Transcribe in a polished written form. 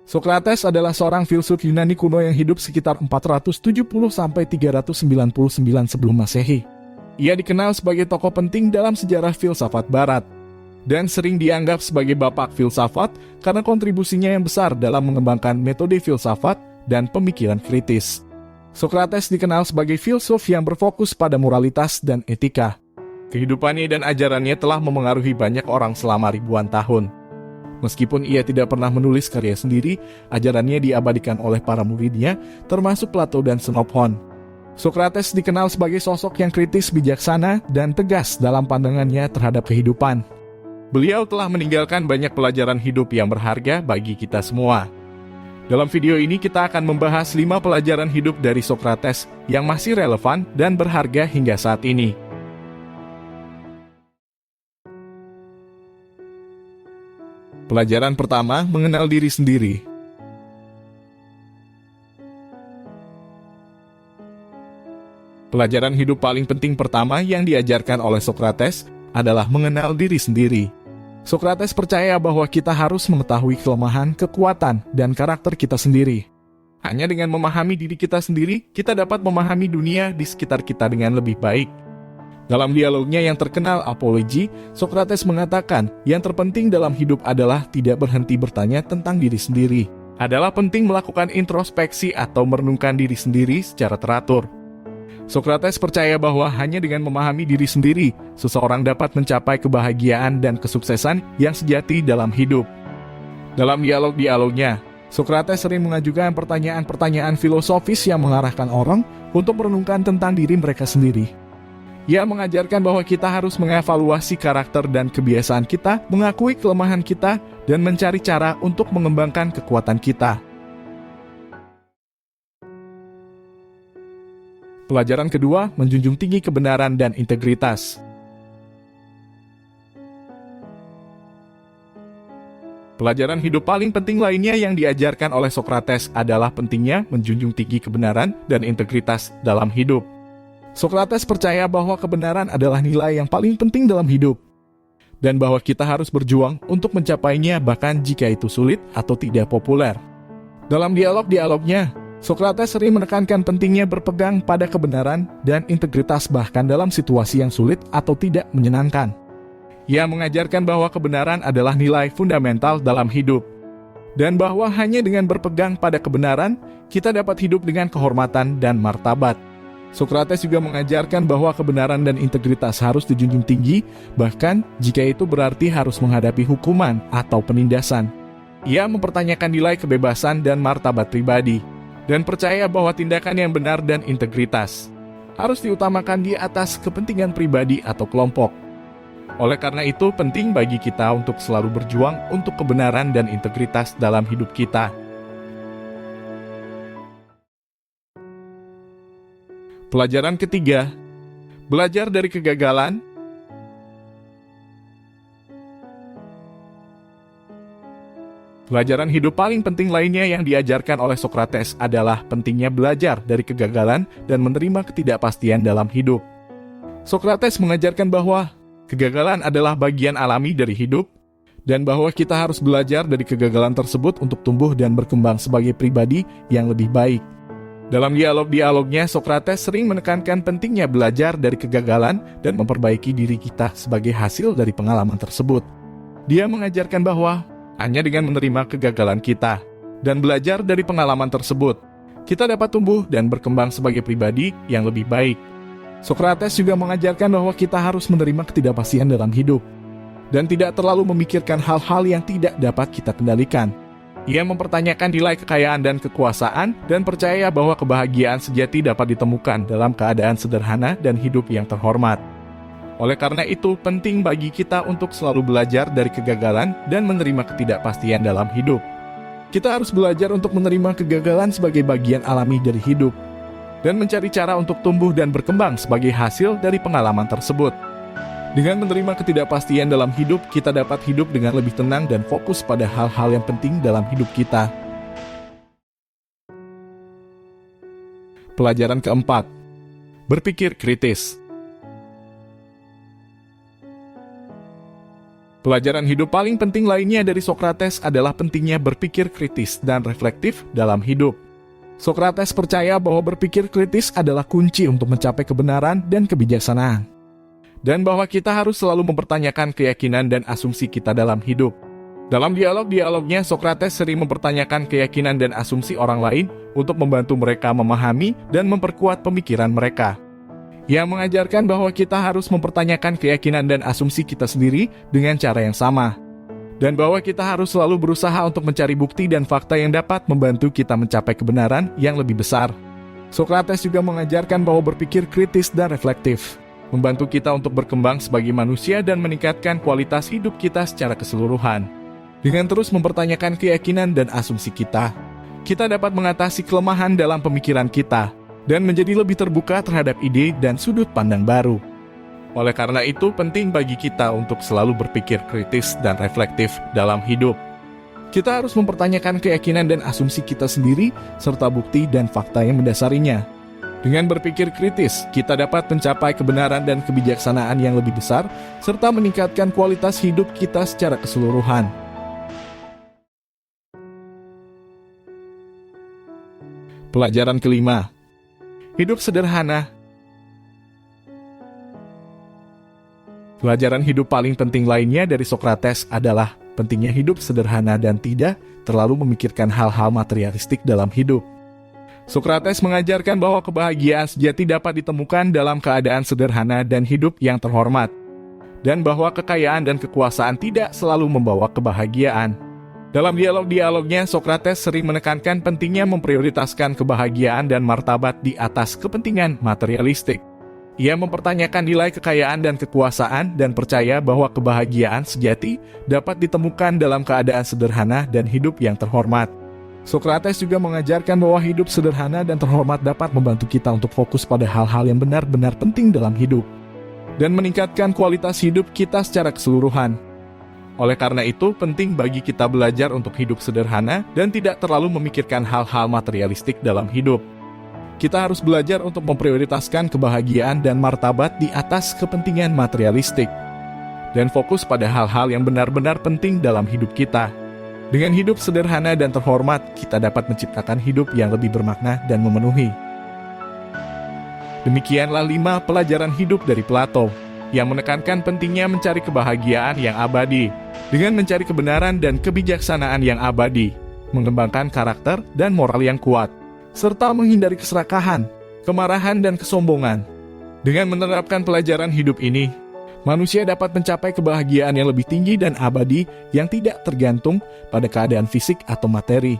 Sokrates adalah seorang filsuf Yunani kuno yang hidup sekitar 470–399 sebelum Masehi. Ia dikenal sebagai tokoh penting dalam sejarah filsafat barat, dan sering dianggap sebagai bapak filsafat karena kontribusinya yang besar dalam mengembangkan metode filsafat dan pemikiran kritis. Sokrates dikenal sebagai filsuf yang berfokus pada moralitas dan etika. Kehidupannya dan ajarannya telah memengaruhi banyak orang selama ribuan tahun. Meskipun ia tidak pernah menulis karya sendiri, ajarannya diabadikan oleh para muridnya, termasuk Plato dan Xenophon. Sokrates dikenal sebagai sosok yang kritis, bijaksana, dan tegas dalam pandangannya terhadap kehidupan. Beliau telah meninggalkan banyak pelajaran hidup yang berharga bagi kita semua. Dalam video ini kita akan membahas 5 pelajaran hidup dari Sokrates yang masih relevan dan berharga hingga saat ini. Pelajaran pertama, mengenal diri sendiri. Pelajaran hidup paling penting pertama yang diajarkan oleh Sokrates adalah mengenal diri sendiri. Sokrates percaya bahwa kita harus mengetahui kelemahan, kekuatan, dan karakter kita sendiri. Hanya dengan memahami diri kita sendiri, kita dapat memahami dunia di sekitar kita dengan lebih baik. Dalam dialognya yang terkenal Apology, Sokrates mengatakan yang terpenting dalam hidup adalah tidak berhenti bertanya tentang diri sendiri. Adalah penting melakukan introspeksi atau merenungkan diri sendiri secara teratur. Sokrates percaya bahwa hanya dengan memahami diri sendiri, seseorang dapat mencapai kebahagiaan dan kesuksesan yang sejati dalam hidup. Dalam dialog-dialognya, Sokrates sering mengajukan pertanyaan-pertanyaan filosofis yang mengarahkan orang untuk merenungkan tentang diri mereka sendiri. Ia mengajarkan bahwa kita harus mengevaluasi karakter dan kebiasaan kita, mengakui kelemahan kita, dan mencari cara untuk mengembangkan kekuatan kita. Pelajaran kedua, menjunjung tinggi kebenaran dan integritas. Pelajaran hidup paling penting lainnya yang diajarkan oleh Sokrates adalah pentingnya menjunjung tinggi kebenaran dan integritas dalam hidup. Sokrates percaya bahwa kebenaran adalah nilai yang paling penting dalam hidup, dan bahwa kita harus berjuang untuk mencapainya bahkan jika itu sulit atau tidak populer. Dalam dialog-dialognya, Sokrates sering menekankan pentingnya berpegang pada kebenaran dan integritas bahkan dalam situasi yang sulit atau tidak menyenangkan. Ia mengajarkan bahwa kebenaran adalah nilai fundamental dalam hidup, dan bahwa hanya dengan berpegang pada kebenaran, kita dapat hidup dengan kehormatan dan martabat. Sokrates juga mengajarkan bahwa kebenaran dan integritas harus dijunjung tinggi, bahkan jika itu berarti harus menghadapi hukuman atau penindasan. Ia mempertanyakan nilai kebebasan dan martabat pribadi, dan percaya bahwa tindakan yang benar dan integritas harus diutamakan di atas kepentingan pribadi atau kelompok. Oleh karena itu, penting bagi kita untuk selalu berjuang untuk kebenaran dan integritas dalam hidup kita. Pelajaran ketiga, belajar dari kegagalan. Pelajaran hidup paling penting lainnya yang diajarkan oleh Sokrates adalah pentingnya belajar dari kegagalan dan menerima ketidakpastian dalam hidup. Sokrates mengajarkan bahwa kegagalan adalah bagian alami dari hidup, dan bahwa kita harus belajar dari kegagalan tersebut untuk tumbuh dan berkembang sebagai pribadi yang lebih baik. Dalam dialog-dialognya, Sokrates sering menekankan pentingnya belajar dari kegagalan dan memperbaiki diri kita sebagai hasil dari pengalaman tersebut. Dia mengajarkan bahwa hanya dengan menerima kegagalan kita dan belajar dari pengalaman tersebut, kita dapat tumbuh dan berkembang sebagai pribadi yang lebih baik. Sokrates juga mengajarkan bahwa kita harus menerima ketidakpastian dalam hidup dan tidak terlalu memikirkan hal-hal yang tidak dapat kita kendalikan. Ia mempertanyakan nilai kekayaan dan kekuasaan dan percaya bahwa kebahagiaan sejati dapat ditemukan dalam keadaan sederhana dan hidup yang terhormat. Oleh karena itu, penting bagi kita untuk selalu belajar dari kegagalan dan menerima ketidakpastian dalam hidup. Kita harus belajar untuk menerima kegagalan sebagai bagian alami dari hidup dan mencari cara untuk tumbuh dan berkembang sebagai hasil dari pengalaman tersebut. Dengan menerima ketidakpastian dalam hidup, kita dapat hidup dengan lebih tenang dan fokus pada hal-hal yang penting dalam hidup kita. Pelajaran keempat, berpikir kritis. Pelajaran hidup paling penting lainnya dari Sokrates adalah pentingnya berpikir kritis dan reflektif dalam hidup. Sokrates percaya bahwa berpikir kritis adalah kunci untuk mencapai kebenaran dan kebijaksanaan. Dan bahwa kita harus selalu mempertanyakan keyakinan dan asumsi kita dalam hidup. Dalam dialog-dialognya, Sokrates sering mempertanyakan keyakinan dan asumsi orang lain untuk membantu mereka memahami dan memperkuat pemikiran mereka. Ia mengajarkan bahwa kita harus mempertanyakan keyakinan dan asumsi kita sendiri dengan cara yang sama. Dan bahwa kita harus selalu berusaha untuk mencari bukti dan fakta yang dapat membantu kita mencapai kebenaran yang lebih besar. Sokrates juga mengajarkan bahwa berpikir kritis dan reflektif membantu kita untuk berkembang sebagai manusia dan meningkatkan kualitas hidup kita secara keseluruhan. Dengan terus mempertanyakan keyakinan dan asumsi kita dapat mengatasi kelemahan dalam pemikiran kita dan menjadi lebih terbuka terhadap ide dan sudut pandang baru. Oleh karena itu, penting bagi kita untuk selalu berpikir kritis dan reflektif dalam hidup. Kita harus mempertanyakan keyakinan dan asumsi kita sendiri, serta bukti dan fakta yang mendasarinya. Dengan berpikir kritis, kita dapat mencapai kebenaran dan kebijaksanaan yang lebih besar, serta meningkatkan kualitas hidup kita secara keseluruhan. Pelajaran kelima, hidup sederhana. Pelajaran hidup paling penting lainnya dari Sokrates adalah pentingnya hidup sederhana dan tidak terlalu memikirkan hal-hal materialistik dalam hidup. Sokrates mengajarkan bahwa kebahagiaan sejati dapat ditemukan dalam keadaan sederhana dan hidup yang terhormat, dan bahwa kekayaan dan kekuasaan tidak selalu membawa kebahagiaan. Dalam dialog-dialognya, Sokrates sering menekankan pentingnya memprioritaskan kebahagiaan dan martabat di atas kepentingan materialistik. Ia mempertanyakan nilai kekayaan dan kekuasaan dan percaya bahwa kebahagiaan sejati dapat ditemukan dalam keadaan sederhana dan hidup yang terhormat. Sokrates juga mengajarkan bahwa hidup sederhana dan terhormat dapat membantu kita untuk fokus pada hal-hal yang benar-benar penting dalam hidup dan meningkatkan kualitas hidup kita secara keseluruhan. Oleh karena itu, penting bagi kita belajar untuk hidup sederhana dan tidak terlalu memikirkan hal-hal materialistik dalam hidup. Kita harus belajar untuk memprioritaskan kebahagiaan dan martabat di atas kepentingan materialistik, dan fokus pada hal-hal yang benar-benar penting dalam hidup kita. Dengan hidup sederhana dan terhormat, kita dapat menciptakan hidup yang lebih bermakna dan memenuhi. Demikianlah 5 pelajaran hidup dari Plato, yang menekankan pentingnya mencari kebahagiaan yang abadi, dengan mencari kebenaran dan kebijaksanaan yang abadi, mengembangkan karakter dan moral yang kuat, serta menghindari keserakahan, kemarahan, dan kesombongan. Dengan menerapkan pelajaran hidup ini, manusia dapat mencapai kebahagiaan yang lebih tinggi dan abadi yang tidak tergantung pada keadaan fisik atau materi.